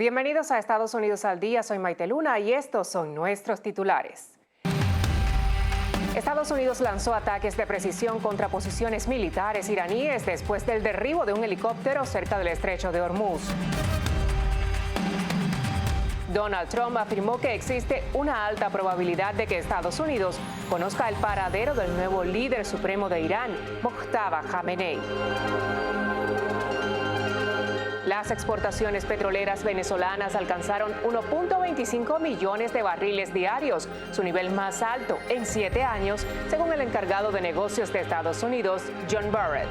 Bienvenidos a Estados Unidos al Día, soy Maite Luna y estos son nuestros titulares. Estados Unidos lanzó ataques de precisión contra posiciones militares iraníes después del derribo de un helicóptero cerca del estrecho de Hormuz. Donald Trump afirmó que existe una alta probabilidad de que Estados Unidos conozca el paradero del nuevo líder supremo de Irán, Mojtaba Khamenei. Las exportaciones petroleras venezolanas alcanzaron 1.25 millones de barriles diarios, su nivel más alto en 7 años, según el encargado de negocios de Estados Unidos, John Barrett.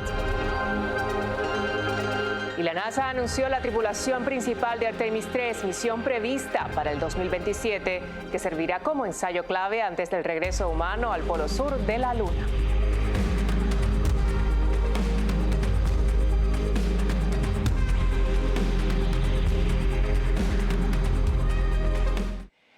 Y la NASA anunció la tripulación principal de Artemis 3, misión prevista para el 2027, que servirá como ensayo clave antes del regreso humano al polo sur de la Luna.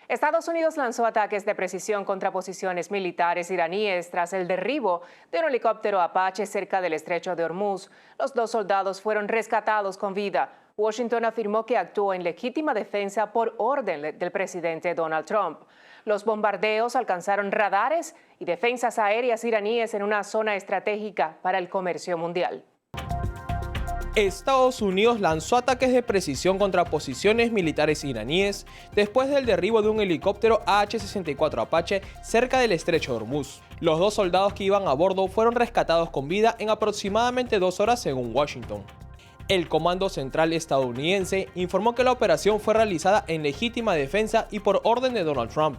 Estados Unidos lanzó ataques de precisión contra posiciones militares iraníes tras el derribo de un helicóptero Apache cerca del estrecho de Hormuz. Los 2 soldados fueron rescatados con vida. Washington afirmó que actuó en legítima defensa por orden del presidente Donald Trump. Los bombardeos alcanzaron radares y defensas aéreas iraníes en una zona estratégica para el comercio mundial. Estados Unidos lanzó ataques de precisión contra posiciones militares iraníes después del derribo de un helicóptero AH-64 Apache cerca del estrecho de Hormuz. Los 2 soldados que iban a bordo fueron rescatados con vida en aproximadamente 2 horas según Washington. El Comando Central estadounidense informó que la operación fue realizada en legítima defensa y por orden de Donald Trump.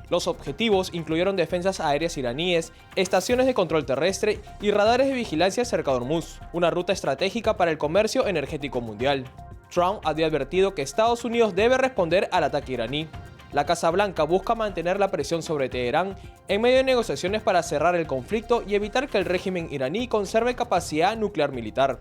Los objetivos incluyeron defensas aéreas iraníes, estaciones de control terrestre y radares de vigilancia cerca de Hormuz, una ruta estratégica para el comercio energético mundial. Trump había advertido que Estados Unidos debe responder al ataque iraní. La Casa Blanca busca mantener la presión sobre Teherán en medio de negociaciones para cerrar el conflicto y evitar que el régimen iraní conserve capacidad nuclear militar.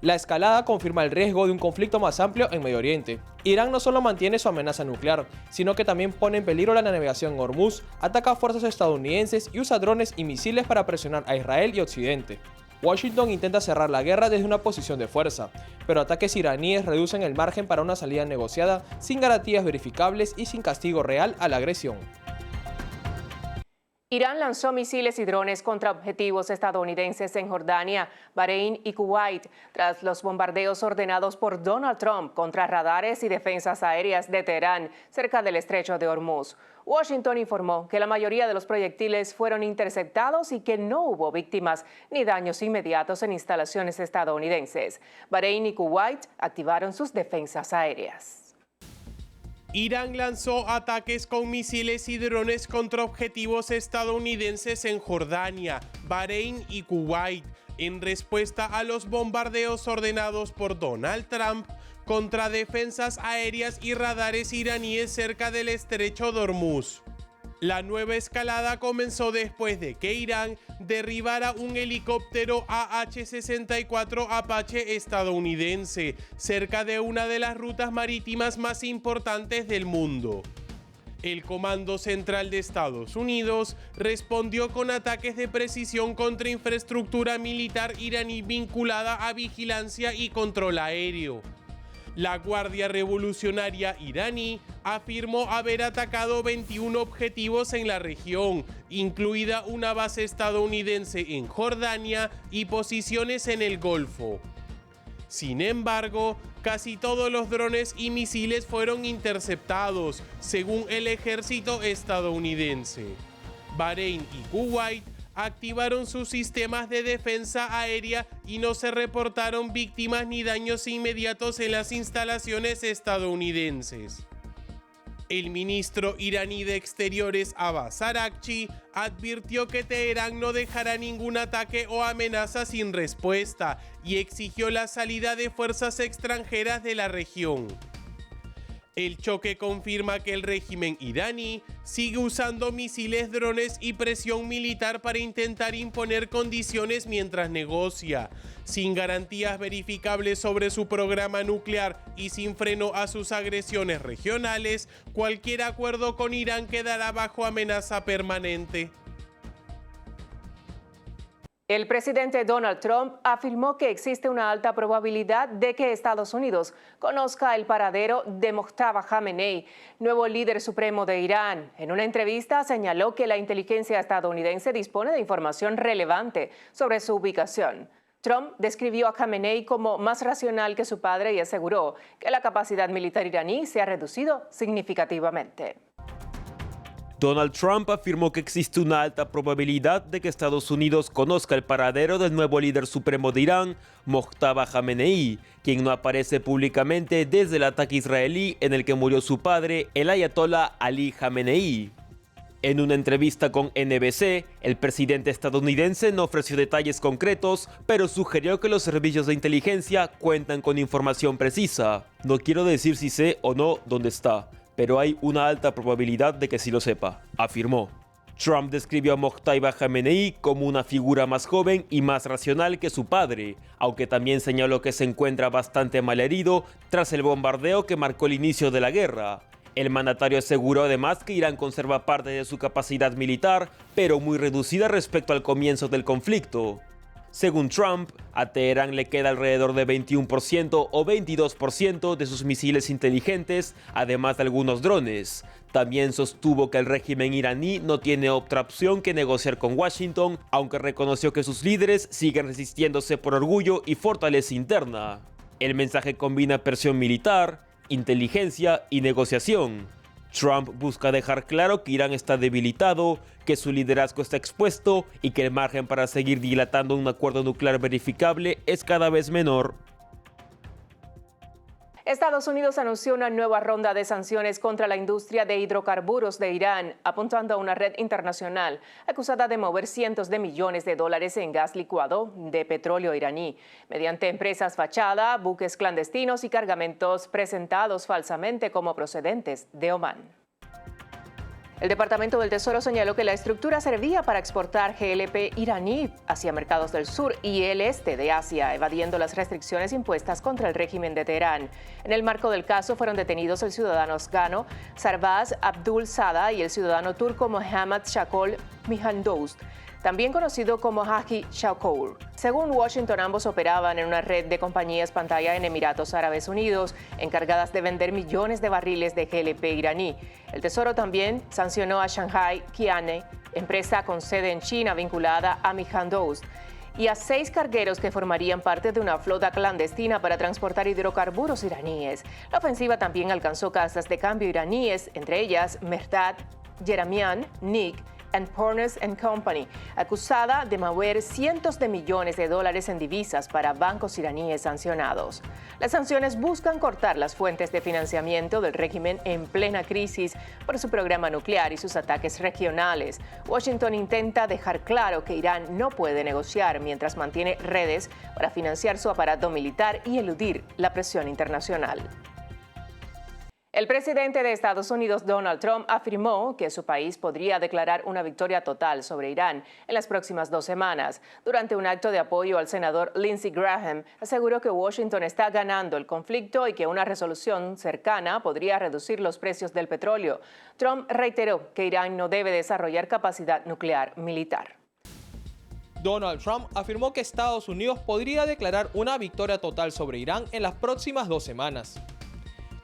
La escalada confirma el riesgo de un conflicto más amplio en Medio Oriente. Irán no solo mantiene su amenaza nuclear, sino que también pone en peligro la navegación en Hormuz, ataca a fuerzas estadounidenses y usa drones y misiles para presionar a Israel y Occidente. Washington intenta cerrar la guerra desde una posición de fuerza, pero ataques iraníes reducen el margen para una salida negociada sin garantías verificables y sin castigo real a la agresión. Irán lanzó misiles y drones contra objetivos estadounidenses en Jordania, Bahrein y Kuwait, tras los bombardeos ordenados por Donald Trump contra radares y defensas aéreas de Teherán, cerca del estrecho de Hormuz. Washington informó que la mayoría de los proyectiles fueron interceptados y que no hubo víctimas ni daños inmediatos en instalaciones estadounidenses. Bahrein y Kuwait activaron sus defensas aéreas. Irán lanzó ataques con misiles y drones contra objetivos estadounidenses en Jordania, Bahrein y Kuwait, en respuesta a los bombardeos ordenados por Donald Trump contra defensas aéreas y radares iraníes cerca del estrecho de Hormuz. La nueva escalada comenzó después de que Irán derribara un helicóptero AH-64 Apache estadounidense cerca de una de las rutas marítimas más importantes del mundo. El Comando Central de Estados Unidos respondió con ataques de precisión contra infraestructura militar iraní vinculada a vigilancia y control aéreo. La Guardia Revolucionaria iraní afirmó haber atacado 21 objetivos en la región, incluida una base estadounidense en Jordania y posiciones en el Golfo. Sin embargo, casi todos los drones y misiles fueron interceptados, según el ejército estadounidense. Bahrein y Kuwait activaron sus sistemas de defensa aérea y no se reportaron víctimas ni daños inmediatos en las instalaciones estadounidenses. El ministro iraní de Exteriores Abbas Araghchi advirtió que Teherán no dejará ningún ataque o amenaza sin respuesta y exigió la salida de fuerzas extranjeras de la región. El choque confirma que el régimen iraní sigue usando misiles, drones y presión militar para intentar imponer condiciones mientras negocia. Sin garantías verificables sobre su programa nuclear y sin freno a sus agresiones regionales, cualquier acuerdo con Irán quedará bajo amenaza permanente. El presidente Donald Trump afirmó que existe una alta probabilidad de que Estados Unidos conozca el paradero de Mojtaba Khamenei, nuevo líder supremo de Irán. En una entrevista señaló que la inteligencia estadounidense dispone de información relevante sobre su ubicación. Trump describió a Khamenei como más racional que su padre y aseguró que la capacidad militar iraní se ha reducido significativamente. Donald Trump afirmó que existe una alta probabilidad de que Estados Unidos conozca el paradero del nuevo líder supremo de Irán, Mojtaba Khamenei, quien no aparece públicamente desde el ataque israelí en el que murió su padre, el ayatollah Ali Khamenei. En una entrevista con NBC, el presidente estadounidense no ofreció detalles concretos, pero sugirió que los servicios de inteligencia cuentan con información precisa. No quiero decir si sé o no dónde está, pero hay una alta probabilidad de que sí lo sepa, afirmó. Trump describió a Mojtaba Khamenei como una figura más joven y más racional que su padre, aunque también señaló que se encuentra bastante malherido tras el bombardeo que marcó el inicio de la guerra. El mandatario aseguró además que Irán conserva parte de su capacidad militar, pero muy reducida respecto al comienzo del conflicto. Según Trump, a Teherán le queda alrededor de 21% o 22% de sus misiles inteligentes, además de algunos drones. También sostuvo que el régimen iraní no tiene otra opción que negociar con Washington, aunque reconoció que sus líderes siguen resistiéndose por orgullo y fortaleza interna. El mensaje combina presión militar, inteligencia y negociación. Trump busca dejar claro que Irán está debilitado, que su liderazgo está expuesto y que el margen para seguir dilatando un acuerdo nuclear verificable es cada vez menor. Estados Unidos anunció una nueva ronda de sanciones contra la industria de hidrocarburos de Irán, apuntando a una red internacional acusada de mover cientos de millones de dólares en gas licuado de petróleo iraní, mediante empresas fachada, buques clandestinos y cargamentos presentados falsamente como procedentes de Omán. El Departamento del Tesoro señaló que la estructura servía para exportar GLP iraní hacia mercados del sur y el este de Asia, evadiendo las restricciones impuestas contra el régimen de Teherán. En el marco del caso fueron detenidos el ciudadano afgano Sarbaz Abdul Sada y el ciudadano turco Mohammad Shakol Mihandoust, también conocido como Haji Shakour. Según Washington, ambos operaban en una red de compañías pantalla en Emiratos Árabes Unidos, encargadas de vender millones de barriles de GLP iraní. El Tesoro también sancionó a Shanghai Kiane, empresa con sede en China vinculada a Mihandoust, y a 6 cargueros que formarían parte de una flota clandestina para transportar hidrocarburos iraníes. La ofensiva también alcanzó casas de cambio iraníes, entre ellas Mehrdad, Jeramian, Nick and Partners & Company, acusada de mover cientos de millones de dólares en divisas para bancos iraníes sancionados. Las sanciones buscan cortar las fuentes de financiamiento del régimen en plena crisis por su programa nuclear y sus ataques regionales. Washington intenta dejar claro que Irán no puede negociar mientras mantiene redes para financiar su aparato militar y eludir la presión internacional. El presidente de Estados Unidos, Donald Trump, afirmó que su país podría declarar una victoria total sobre Irán en las próximas 2 semanas. Durante un acto de apoyo al senador Lindsey Graham, aseguró que Washington está ganando el conflicto y que una resolución cercana podría reducir los precios del petróleo. Trump reiteró que Irán no debe desarrollar capacidad nuclear militar. Donald Trump afirmó que Estados Unidos podría declarar una victoria total sobre Irán en las próximas 2 semanas.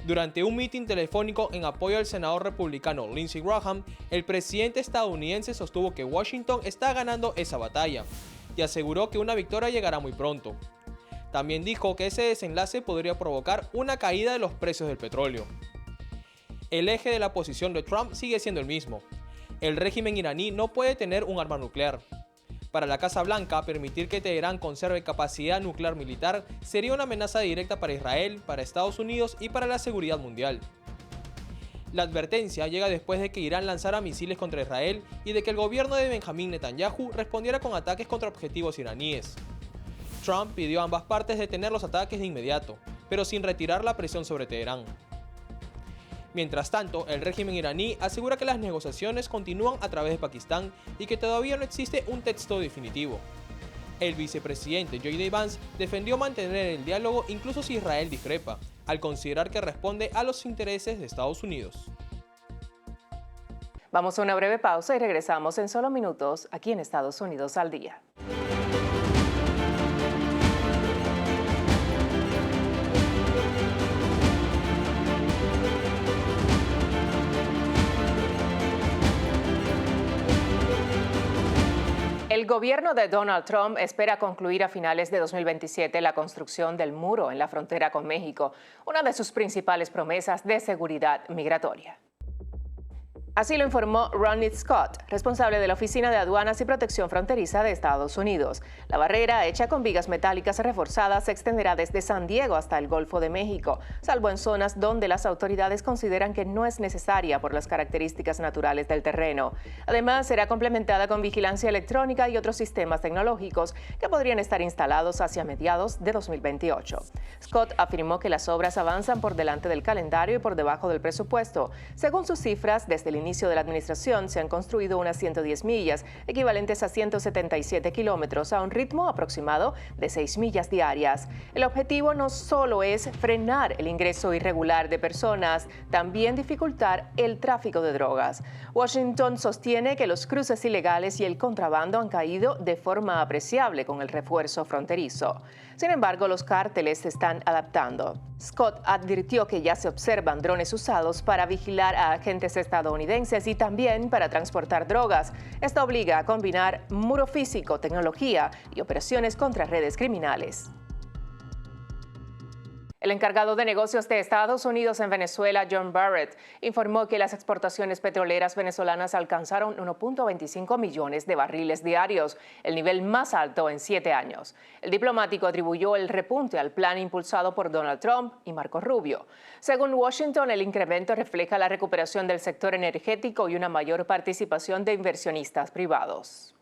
Durante un mitin telefónico en apoyo al senador republicano Lindsey Graham, el presidente estadounidense sostuvo que Washington está ganando esa batalla y aseguró que una victoria llegará muy pronto. También dijo que ese desenlace podría provocar una caída de los precios del petróleo. El eje de la posición de Trump sigue siendo el mismo. El régimen iraní no puede tener un arma nuclear. Para la Casa Blanca, permitir que Teherán conserve capacidad nuclear militar sería una amenaza directa para Israel, para Estados Unidos y para la seguridad mundial. La advertencia llega después de que Irán lanzara misiles contra Israel y de que el gobierno de Benjamín Netanyahu respondiera con ataques contra objetivos iraníes. Trump pidió a ambas partes detener los ataques de inmediato, pero sin retirar la presión sobre Teherán. Mientras tanto, el régimen iraní asegura que las negociaciones continúan a través de Pakistán y que todavía no existe un texto definitivo. El vicepresidente J.D. Vance defendió mantener el diálogo incluso si Israel discrepa, al considerar que responde a los intereses de Estados Unidos. Vamos a una breve pausa y regresamos en solo minutos aquí en Estados Unidos al Día. El gobierno de Donald Trump espera concluir a finales de 2027 la construcción del muro en la frontera con México, una de sus principales promesas de seguridad migratoria. Así lo informó Ronnie Scott, responsable de la Oficina de Aduanas y Protección Fronteriza de Estados Unidos. La barrera, hecha con vigas metálicas reforzadas, se extenderá desde San Diego hasta el Golfo de México, salvo en zonas donde las autoridades consideran que no es necesaria por las características naturales del terreno. Además, será complementada con vigilancia electrónica y otros sistemas tecnológicos que podrían estar instalados hacia mediados de 2028. Scott afirmó que las obras avanzan por delante del calendario y por debajo del presupuesto. Según sus cifras, desde el inicio de la administración se han construido unas 110 millas, equivalentes a 177 kilómetros, a un ritmo aproximado de 6 millas diarias. El objetivo no solo es frenar el ingreso irregular de personas, también dificultar el tráfico de drogas. Washington sostiene que los cruces ilegales y el contrabando han caído de forma apreciable con el refuerzo fronterizo. Sin embargo, los cárteles se están adaptando. Scott advirtió que ya se observan drones usados para vigilar a agentes estadounidenses y también para transportar drogas. Esto obliga a combinar muro físico, tecnología y operaciones contra redes criminales. El encargado de negocios de Estados Unidos en Venezuela, John Barrett, informó que las exportaciones petroleras venezolanas alcanzaron 1.25 millones de barriles diarios, el nivel más alto en 7 años. El diplomático atribuyó el repunte al plan impulsado por Donald Trump y Marco Rubio. Según Washington, el incremento refleja la recuperación del sector energético y una mayor participación de inversionistas privados.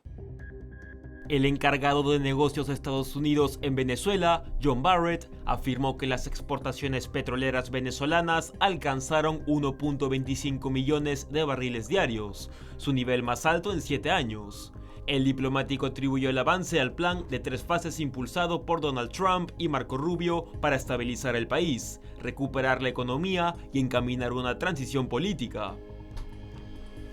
El encargado de negocios de Estados Unidos en Venezuela, John Barrett, afirmó que las exportaciones petroleras venezolanas alcanzaron 1.25 millones de barriles diarios, su nivel más alto en 7 años. El diplomático atribuyó el avance al plan de 3 fases impulsado por Donald Trump y Marco Rubio para estabilizar el país, recuperar la economía y encaminar una transición política.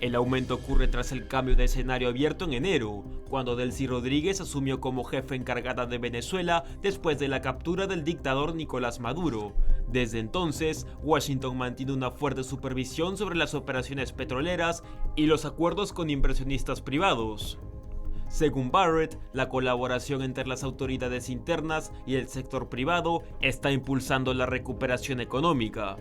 El aumento ocurre tras el cambio de escenario abierto en enero, cuando Delcy Rodríguez asumió como jefe encargada de Venezuela después de la captura del dictador Nicolás Maduro. Desde entonces, Washington mantiene una fuerte supervisión sobre las operaciones petroleras y los acuerdos con inversionistas privados. Según Barrett, la colaboración entre las autoridades internas y el sector privado está impulsando la recuperación económica.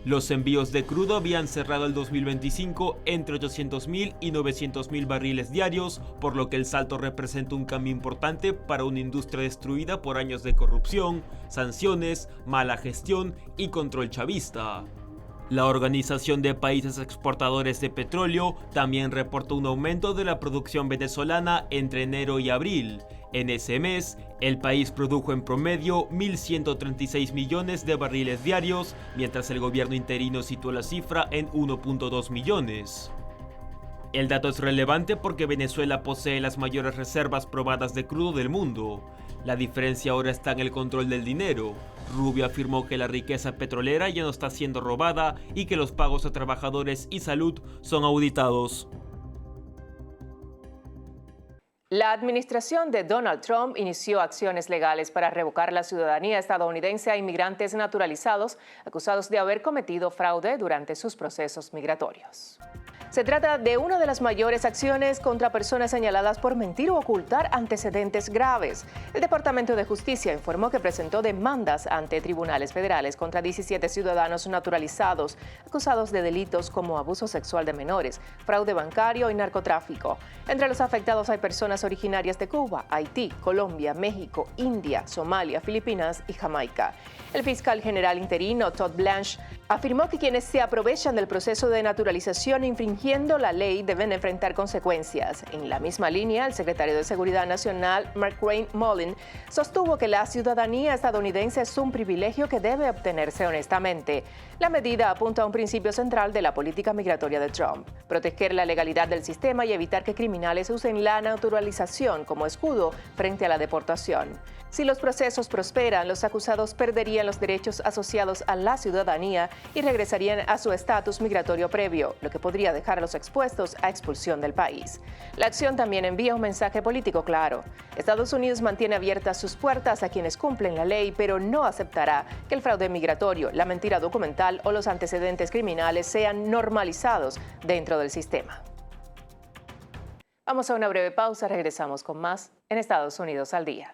Los envíos de crudo habían cerrado el 2025 entre 800.000 y 900.000 barriles diarios, por lo que el salto representa un cambio importante para una industria destruida por años de corrupción, sanciones, mala gestión y control chavista. La Organización de Países Exportadores de Petróleo también reportó un aumento de la producción venezolana entre enero y abril. En ese mes, el país produjo en promedio 1.136 millones de barriles diarios, mientras el gobierno interino situó la cifra en 1.2 millones. El dato es relevante porque Venezuela posee las mayores reservas probadas de crudo del mundo. La diferencia ahora está en el control del dinero. Rubio afirmó que la riqueza petrolera ya no está siendo robada y que los pagos a trabajadores y salud son auditados. La administración de Donald Trump inició acciones legales para revocar la ciudadanía estadounidense a inmigrantes naturalizados acusados de haber cometido fraude durante sus procesos migratorios. Se trata de una de las mayores acciones contra personas señaladas por mentir o ocultar antecedentes graves. El Departamento de Justicia informó que presentó demandas ante tribunales federales contra 17 ciudadanos naturalizados acusados de delitos como abuso sexual de menores, fraude bancario y narcotráfico. Entre los afectados hay personas originarias de Cuba, Haití, Colombia, México, India, Somalia, Filipinas y Jamaica. El fiscal general interino Todd Blanche afirmó que quienes se aprovechan del proceso de naturalización infringiendo la ley deben enfrentar consecuencias. En la misma línea, el secretario de Seguridad Nacional, Markwayne Mullin, sostuvo que la ciudadanía estadounidense es un privilegio que debe obtenerse honestamente. La medida apunta a un principio central de la política migratoria de Trump: proteger la legalidad del sistema y evitar que criminales usen la naturalización como escudo frente a la deportación. Si los procesos prosperan, los acusados perderían los derechos asociados a la ciudadanía y regresarían a su estatus migratorio previo, lo que podría dejarlos expuestos a expulsión del país. La acción también envía un mensaje político claro. Estados Unidos mantiene abiertas sus puertas a quienes cumplen la ley, pero no aceptará que el fraude migratorio, la mentira documental o los antecedentes criminales sean normalizados dentro del sistema. Vamos a una breve pausa, regresamos con más en Estados Unidos al Día.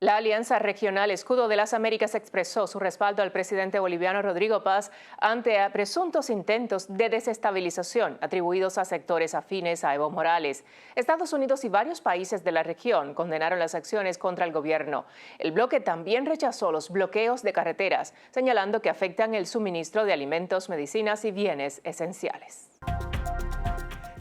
La Alianza Regional Escudo de las Américas expresó su respaldo al presidente boliviano Rodrigo Paz ante presuntos intentos de desestabilización atribuidos a sectores afines a Evo Morales. Estados Unidos y varios países de la región condenaron las acciones contra el gobierno. El bloque también rechazó los bloqueos de carreteras, señalando que afectan el suministro de alimentos, medicinas y bienes esenciales.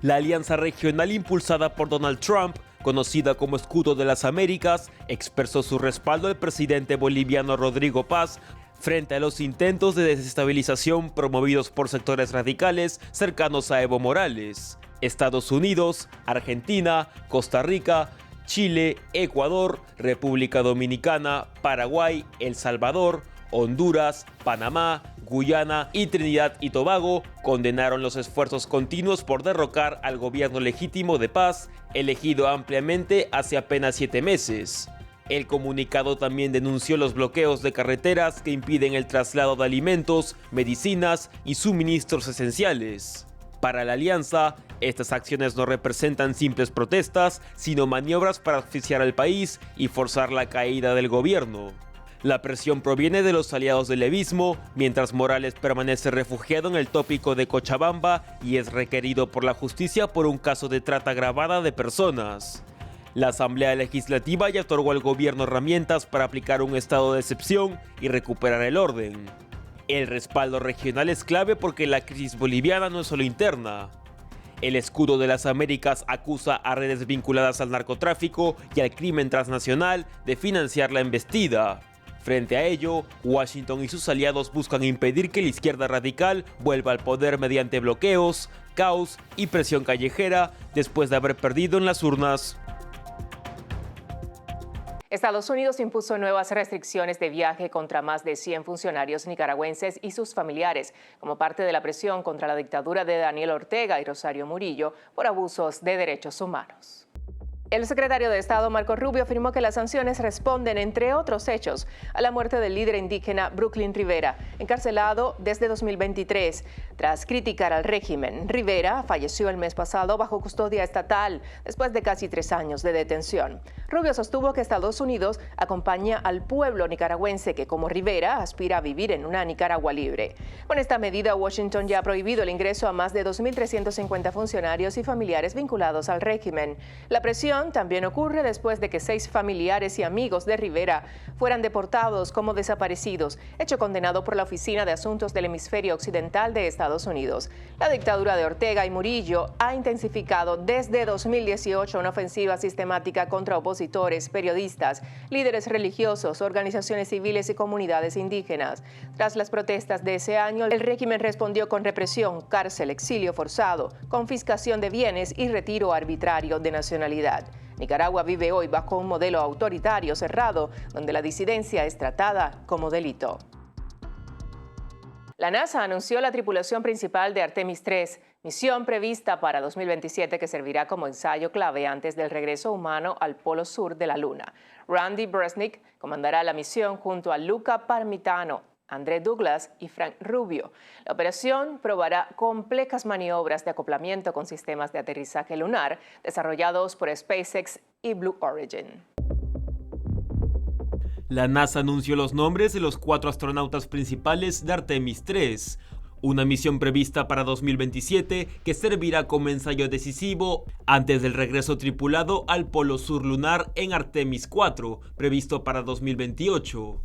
La alianza regional impulsada por Donald Trump, conocida como Escudo de las Américas, expresó su respaldo al presidente boliviano Rodrigo Paz frente a los intentos de desestabilización promovidos por sectores radicales cercanos a Evo Morales. Estados Unidos, Argentina, Costa Rica, Chile, Ecuador, República Dominicana, Paraguay, El Salvador, Honduras, Panamá, Guyana y Trinidad y Tobago condenaron los esfuerzos continuos por derrocar al gobierno legítimo de Paz, elegido ampliamente hace apenas 7 meses. El comunicado también denunció los bloqueos de carreteras que impiden el traslado de alimentos, medicinas y suministros esenciales. Para la alianza, estas acciones no representan simples protestas, sino maniobras para asfixiar al país y forzar la caída del gobierno. La presión proviene de los aliados del levismo, mientras Morales permanece refugiado en el tópico de Cochabamba y es requerido por la justicia por un caso de trata agravada de personas. La Asamblea Legislativa ya otorgó al gobierno herramientas para aplicar un estado de excepción y recuperar el orden. El respaldo regional es clave porque la crisis boliviana no es solo interna. El Escudo de las Américas acusa a redes vinculadas al narcotráfico y al crimen transnacional de financiar la embestida. Frente a ello, Washington y sus aliados buscan impedir que la izquierda radical vuelva al poder mediante bloqueos, caos y presión callejera después de haber perdido en las urnas. Estados Unidos impuso nuevas restricciones de viaje contra más de 100 funcionarios nicaragüenses y sus familiares, como parte de la presión contra la dictadura de Daniel Ortega y Rosario Murillo por abusos de derechos humanos. El secretario de Estado, Marco Rubio, afirmó que las sanciones responden, entre otros hechos, a la muerte del líder indígena Brooklyn Rivera, encarcelado desde 2023. Tras criticar al régimen, Rivera falleció el mes pasado bajo custodia estatal, después de casi 3 años de detención. Rubio sostuvo que Estados Unidos acompaña al pueblo nicaragüense que, como Rivera, aspira a vivir en una Nicaragua libre. Con esta medida, Washington ya ha prohibido el ingreso a más de 2.350 funcionarios y familiares vinculados al régimen. La presión también ocurre después de que 6 familiares y amigos de Rivera fueran deportados como desaparecidos, hecho condenado por la Oficina de Asuntos del Hemisferio Occidental de Estados Unidos. La dictadura de Ortega y Murillo ha intensificado desde 2018 una ofensiva sistemática contra opositores, periodistas, líderes religiosos, organizaciones civiles y comunidades indígenas. Tras las protestas de ese año, el régimen respondió con represión, cárcel, exilio forzado, confiscación de bienes y retiro arbitrario de nacionalidad. Nicaragua vive hoy bajo un modelo autoritario cerrado, donde la disidencia es tratada como delito. La NASA anunció la tripulación principal de Artemis 3, misión prevista para 2027 que servirá como ensayo clave antes del regreso humano al polo sur de la Luna. Randy Bresnik comandará la misión junto a Luca Parmitano, André Douglas y Frank Rubio. La operación probará complejas maniobras de acoplamiento con sistemas de aterrizaje lunar desarrollados por SpaceX y Blue Origin. La NASA anunció los nombres de los 4 astronautas principales de Artemis 3, una misión prevista para 2027 que servirá como ensayo decisivo antes del regreso tripulado al polo sur lunar en Artemis 4, previsto para 2028.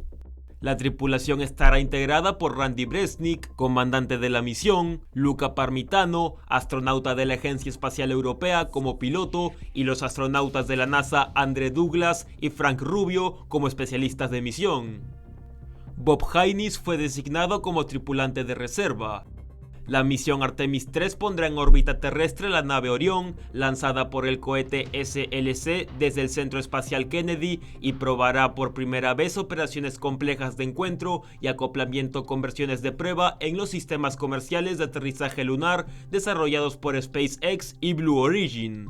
La tripulación estará integrada por Randy Bresnik, comandante de la misión, Luca Parmitano, astronauta de la Agencia Espacial Europea como piloto, y los astronautas de la NASA André Douglas y Frank Rubio como especialistas de misión. Bob Haynes fue designado como tripulante de reserva. La misión Artemis 3 pondrá en órbita terrestre la nave Orión, lanzada por el cohete SLC desde el Centro Espacial Kennedy, y probará por primera vez operaciones complejas de encuentro y acoplamiento con versiones de prueba en los sistemas comerciales de aterrizaje lunar desarrollados por SpaceX y Blue Origin.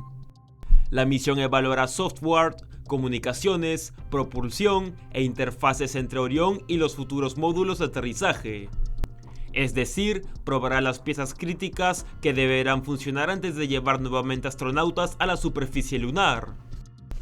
La misión evaluará software, comunicaciones, propulsión e interfaces entre Orión y los futuros módulos de aterrizaje. Es decir, probará las piezas críticas que deberán funcionar antes de llevar nuevamente astronautas a la superficie lunar.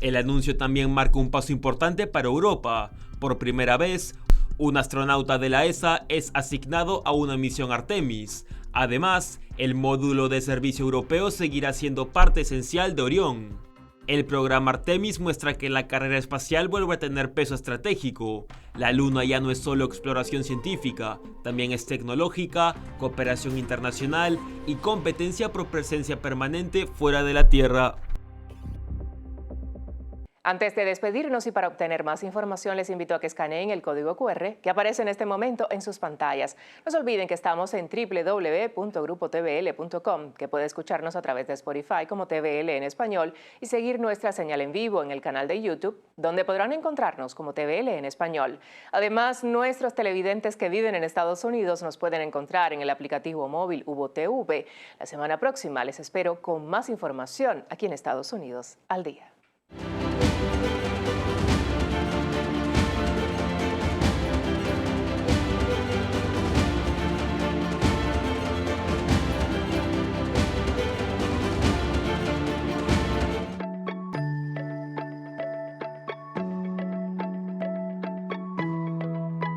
El anuncio también marca un paso importante para Europa. Por primera vez, un astronauta de la ESA es asignado a una misión Artemis. Además, el módulo de servicio europeo seguirá siendo parte esencial de Orión. El programa Artemis muestra que la carrera espacial vuelve a tener peso estratégico. La Luna ya no es solo exploración científica, también es tecnológica, cooperación internacional y competencia por presencia permanente fuera de la Tierra. Antes de despedirnos y para obtener más información, les invito a que escaneen el código QR que aparece en este momento en sus pantallas. No se olviden que estamos en www.grupotvl.com, que puede escucharnos a través de Spotify como TVL en español y seguir nuestra señal en vivo en el canal de YouTube, donde podrán encontrarnos como TVL en español. Además, nuestros televidentes que viven en Estados Unidos nos pueden encontrar en el aplicativo móvil Hubo TV. La semana próxima les espero con más información aquí en Estados Unidos al día.